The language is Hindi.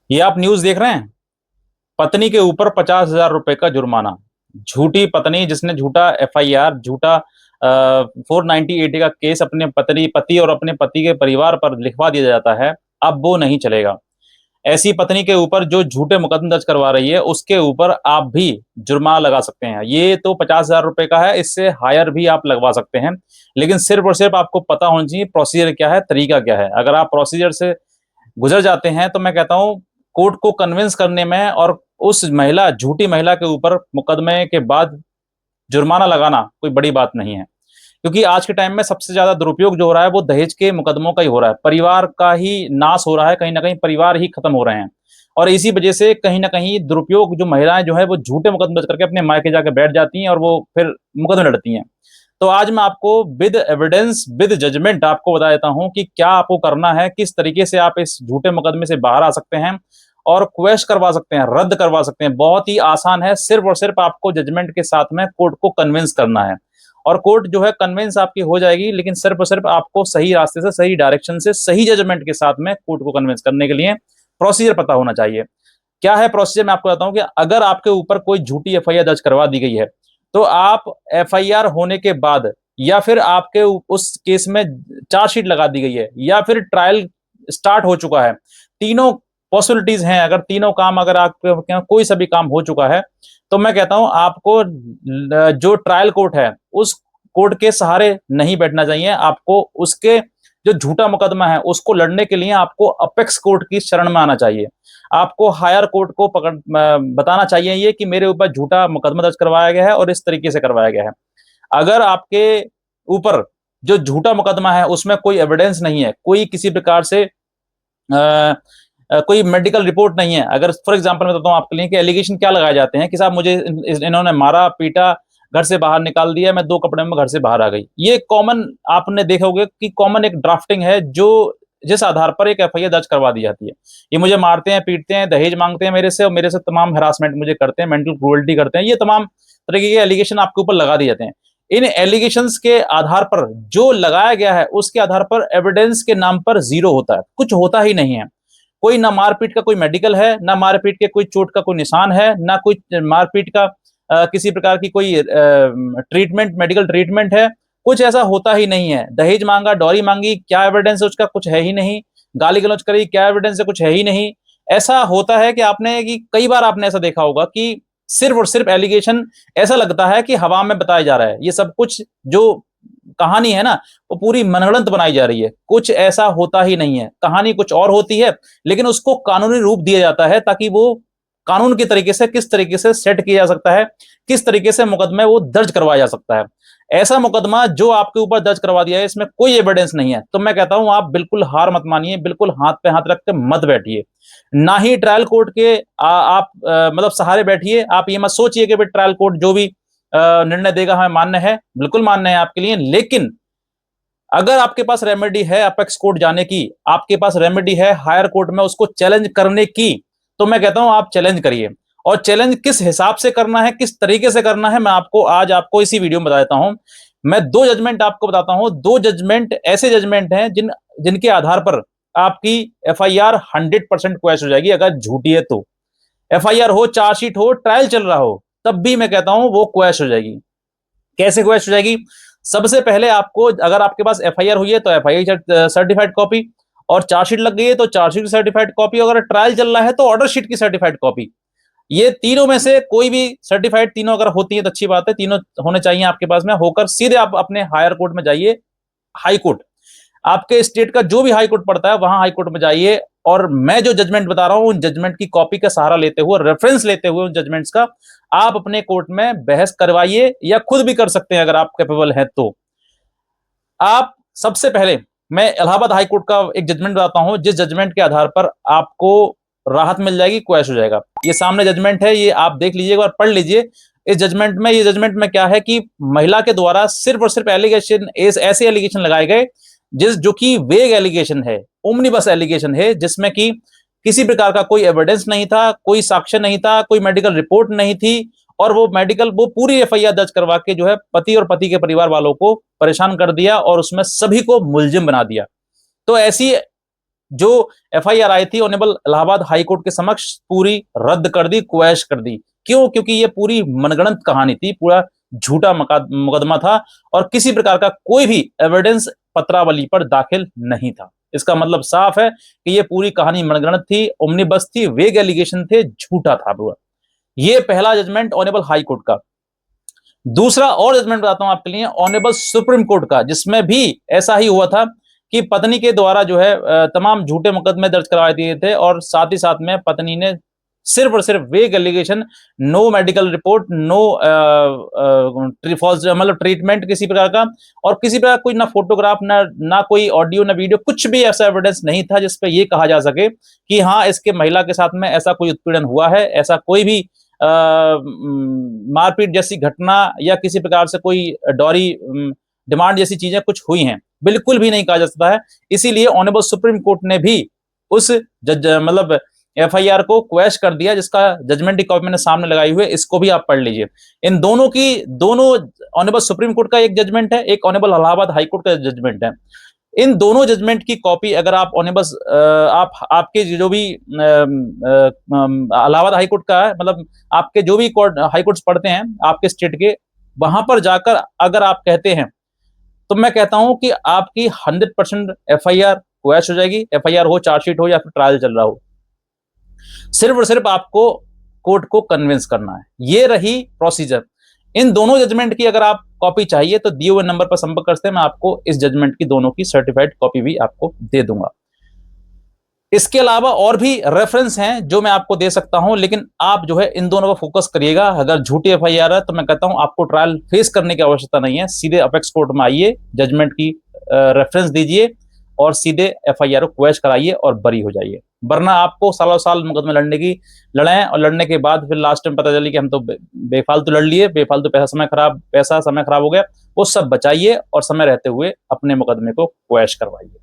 ये आप न्यूज देख रहे हैं? पत्नी के ऊपर 50,000 रुपए का जुर्माना। झूठी पत्नी जिसने झूठा एफआईआर, झूठा 498 का केस अपने पति और अपने पति के परिवार पर लिखवा दिया जाता है, अब वो नहीं चलेगा। ऐसी पत्नी के ऊपर जो झूठे मुकदमे दर्ज करवा रही है, उसके ऊपर आप भी जुर्माना लगा सकते हैं। ये तो 50,000 रुपए का है, इससे हायर भी आप लगवा सकते हैं। लेकिन सिर्फ और सिर्फ आपको पता होना चाहिए प्रोसीजर क्या है, तरीका क्या है। अगर आप प्रोसीजर से गुजर जाते हैं तो मैं कहता हूं कोर्ट को कन्विंस करने में और उस महिला, झूठी महिला के ऊपर मुकदमे के बाद जुर्माना लगाना कोई बड़ी बात नहीं है। क्योंकि आज के टाइम में सबसे ज्यादा दुरुपयोग जो हो रहा है वो दहेज के मुकदमों का ही हो रहा है। परिवार का ही नाश हो रहा है, कहीं ना कहीं परिवार ही खत्म हो रहे हैं। और इसी वजह से कहीं ना कहीं दुरुपयोग, जो महिलाएं जो है वो झूठे मुकदमे दर्ज करके अपने मायके जाके बैठ जाती हैं और वो फिर मुकदमे लड़ती हैं। तो आज मैं आपको विद एविडेंस, विद जजमेंट आपको बता देता हूं कि क्या आपको करना है, किस तरीके से आप इस झूठे मुकदमे से बाहर आ सकते हैं और क्वेश करवा सकते हैं, रद्द करवा सकते हैं। बहुत ही आसान है, सिर्फ और सिर्फ आपको जजमेंट के साथ में कोर्ट को कन्विंस करना है। और कोर्ट जो है कन्विंस आपकी हो जाएगी, लेकिन सिर्फ और सिर्फ आपको सही रास्ते से, सही डायरेक्शन से, सही जजमेंट के साथ में कोर्ट को कन्विंस करने के लिए प्रोसीजर पता होना चाहिए। क्या है प्रोसीजर, मैं आपको बताता हूं कि अगर आपके ऊपर कोई झूठी एफआईआर दर्ज करवा दी गई है, तो आप एफआईआर होने के बाद, या फिर आपके उस केस में चार्जशीट लगा दी गई है, या फिर ट्रायल स्टार्ट हो चुका है, तीनों पॉसिबिलिटीज हैं। अगर तीनों काम, अगर आपके यहाँ कोई सा भी काम हो चुका है, तो मैं कहता हूं आपको जो ट्रायल कोर्ट है उस कोर्ट के सहारे नहीं बैठना चाहिए। आपको उसके जो झूठा मुकदमा है उसको लड़ने के लिए आपको अपेक्स कोर्ट की शरण में आना चाहिए। आपको हायर कोर्ट को बताना चाहिए ये कि मेरे ऊपर झूठा मुकदमा दर्ज करवाया गया है और इस तरीके से करवाया गया है। अगर आपके ऊपर जो झूठा मुकदमा है उसमें कोई एविडेंस नहीं है, कोई किसी प्रकार से कोई मेडिकल रिपोर्ट नहीं है। अगर फॉर एग्जांपल मैं बताता हूं आपके लिए कि एलिगेशन क्या लगाए जाते हैं कि साहब मुझे इन्होंने मारा पीटा, घर से बाहर निकाल दिया, मैं 2 कपड़े में घर से बाहर आ गई। ये कॉमन आपने देखा होगा कि कॉमन एक ड्राफ्टिंग है जो जिस आधार पर एक एफआईआर दर्ज करवा दी जाती है। ये मुझे मारते हैं, पीटते हैं, दहेज मांगते हैं मेरे से, और मेरे से तमाम हरासमेंट मुझे करते हैं, मेंटल क्रूअल्टी करते हैं। ये तमाम तरह के एलिगेशन आपके ऊपर लगा दिए जाते हैं। इन एलिगेशंस के आधार पर जो लगाया गया है उसके आधार पर एविडेंस के नाम पर जीरो होता है, कुछ होता ही नहीं है। कोई ना मारपीट का कोई मेडिकल है, ना मारपीट के कोई चोट का कोई निशान है, ना कोई मारपीट का किसी प्रकार की कोई ट्रीटमेंट, मेडिकल ट्रीटमेंट है। कुछ ऐसा होता ही नहीं है। दहेज मांगा, डॉरी मांगी, क्या एविडेंस है उसका? कुछ है ही नहीं। गाली गलौज करी, क्या एविडेंस है? कुछ है ही नहीं। ऐसा होता है कि आपने, कि कई बार आपने ऐसा देखा होगा कि सिर्फ और सिर्फ एलिगेशन, ऐसा लगता है कि हवा में बताया जा रहा है। ये सब कुछ जो कहानी है ना, वो पूरी मनगढ़ंत बनाई जा रही है। कुछ ऐसा होता ही नहीं है, कहानी कुछ और होती है, लेकिन उसको कानूनी रूप दिया जाता है ताकि वो कानून के तरीके से, किस तरीके से सेट किया जा सकता है, किस तरीके से मुकदमे वो दर्ज करवाया जा सकता है। ऐसा मुकदमा जो आपके ऊपर दर्ज करवा दिया है, इसमें कोई एविडेंस नहीं है, तो मैं कहता हूं आप बिल्कुल हार मत मानिए, बिल्कुल हाथ पे हाथ रख के मत बैठिए। ना ही ट्रायल कोर्ट के आप मतलब सहारे बैठिए। आप ये मत सोचिए कि भाई ट्रायल कोर्ट जो भी निर्णय देगा हमें मान्य है, बिल्कुल मान्य है आपके लिए। लेकिन अगर आपके पास रेमेडी है अपेक्स कोर्ट जाने की, आपके पास रेमेडी है हायर कोर्ट में उसको चैलेंज करने की, तो मैं कहता हूं आप चैलेंज करिए। और चैलेंज किस हिसाब से करना है, किस तरीके से करना है, मैं आपको आज आपको इसी वीडियो में बता देता हूं। मैं 2 जजमेंट आपको बताता हूं। 2 जजमेंट ऐसे जजमेंट हैं जिनके आधार पर आपकी एफआईआर 100% क्वैश हो जाएगी। अगर झूठी है तो एफआईआर हो, चार्जशीट हो, ट्रायल चल रहा हो, तब भी मैं कहता हूं वो क्वैश हो जाएगी। कैसे क्वैश हो जाएगी? सबसे पहले आपको, अगर आपके पास एफआईआर हुई है तो एफआईआर सर्टिफाइड कॉपी, और चार्जशीट लग गई है तो चार्जशीट की सर्टिफाइड कॉपी, अगर ट्रायल चल रहा है तो ऑर्डर शीट की सर्टिफाइड कॉपी। ये तीनों में से कोई भी सर्टिफाइड, तीनों अगर होती है तो अच्छी बात है, तीनों होने चाहिए आपके पास में। होकर सीधे आप अपने हायर कोर्ट में जाइए, हाई कोर्ट, आपके स्टेट का जो भी हाई कोर्ट पड़ता है वहां हाई कोर्ट में जाइए, और मैं जो जजमेंट बता रहा हूं उन जजमेंट की कॉपी का सहारा लेते हुए, रेफरेंस लेते हुए उन जजमेंट्स का आप अपने कोर्ट में बहस करवाइए, या खुद भी कर सकते हैं अगर आप कैपेबल हैं तो। आप सबसे पहले, मैं इलाहाबाद हाई कोर्ट का एक जजमेंट बताता हूं, जिस जजमेंट के आधार पर आपको राहत मिल जाएगी, क्वैश हो जाएगा। ये सामने जजमेंट है, ये आप देख लीजिएगा और पढ़ लीजिए। इस जजमेंट में, ये जजमेंट में क्या है कि महिला के द्वारा सिर्फ और सिर्फ एलिगेशन, ऐसे एलिगेशन लगाए गए जिस जो कि वेग एलिगेशन है, ओमनीबस एलिगेशन है, जिसमें कि किसी प्रकार का कोई एविडेंस नहीं था, कोई साक्ष्य नहीं था, कोई मेडिकल रिपोर्ट नहीं थी। और वो पूरी एफआईआर दर्ज करवा के जो है पति और पति के परिवार वालों को परेशान कर दिया और उसमें सभी को मुलजिम बना दिया। तो ऐसी जो एफआईआर आई थी ऑनरेबल इलाहाबाद हाई कोर्ट के समक्ष पूरी रद्द कर दी, क्वैश कर दी। क्यों? क्योंकि ये पूरी मनगढ़ंत कहानी थी, पूरा झूठा मुकदमा था और किसी प्रकार का कोई भी एविडेंस पत्रावली पर दाखिल नहीं था। इसका मतलब साफ है कि ये पूरी कहानी मनगढ़ंत थी, ओमनीबस थी, वेग एलिगेशन थे, झूठा था पूरा। ये पहला जजमेंट ऑनरेबल हाई कोर्ट का। दूसरा और जजमेंट बताता हूं आपके लिए ऑनरेबल सुप्रीम कोर्ट का, जिसमें भी ऐसा ही हुआ था कि पत्नी के द्वारा जो है तमाम झूठे मुकदमे दर्ज करवा दिए थे और साथ ही साथ में पत्नी ने सिर्फ और सिर्फ vague allegation, no medical report, no false मतलब ट्रीटमेंट किसी प्रकार का, और किसी प्रकार कोई ना फोटोग्राफ, ना कोई ऑडियो, ना वीडियो, कुछ भी ऐसा एविडेंस नहीं था जिसपे ये कहा जा सके कि हाँ इसके महिला के साथ में ऐसा कोई उत्पीड़न हुआ है, ऐसा कोई भी मारपीट जैसी घटना या किसी प्रकार से कोई डॉरी डिमांड जैसी चीजें कुछ हुई हैं, बिल्कुल भी नहीं कहा जा सकता है। इसीलिए ऑनरेबल सुप्रीम कोर्ट ने भी उस मतलब एफआईआर को क्वैश कर दिया, जिसका जजमेंट की कॉपी मैंने सामने लगाई हुई है, इसको भी आप पढ़ लीजिए। इन दोनों ऑनरेबल सुप्रीम कोर्ट का एक जजमेंट है, एक ऑनरेबल इलाहाबाद हाई कोर्ट का जजमेंट है। इन दोनों जजमेंट की कॉपी अगर आप ऑनरेबल आपके जो भी इलाहाबाद हाई कोर्ट का है, मतलब आपके जो भी हाई कोर्ट्स पढ़ते हैं आपके स्टेट के, वहां पर जाकर अगर आप कहते हैं तो मैं कहता हूं कि आपकी 100% एफआईआर क्वैश हो जाएगी, एफआईआर हो, चार्जशीट हो या फिर ट्रायल चल रहा हो। सिर्फ और सिर्फ आपको कोर्ट को कन्विंस करना है। ये रही प्रोसीजर। इन दोनों जजमेंट की अगर आप कॉपी चाहिए तो दिए हुए नंबर पर संपर्क करते हैं, मैं आपको इस जजमेंट की दोनों की सर्टिफाइड कॉपी भी आपको दे दूंगा। इसके अलावा और भी रेफरेंस हैं जो मैं आपको दे सकता हूं, लेकिन आप जो है इन दोनों पर फोकस करिएगा। अगर झूठी एफआईआर है तो मैं कहता हूं आपको ट्रायल फेस करने की आवश्यकता नहीं है, सीधे अपेक्स कोर्ट में आइए, जजमेंट की रेफरेंस दीजिए और सीधे एफआईआर को क्वैश कराइए और बरी हो जाइए। वरना आपको सालों साल मुकदमे लड़ें और लड़ने के बाद फिर लास्ट में पता चली कि हम तो बेफालतू लड़ लिए, बेफालतू पैसा समय खराब हो गया। वो सब बचाइए और समय रहते हुए अपने मुकदमे को क्वैश करवाइए।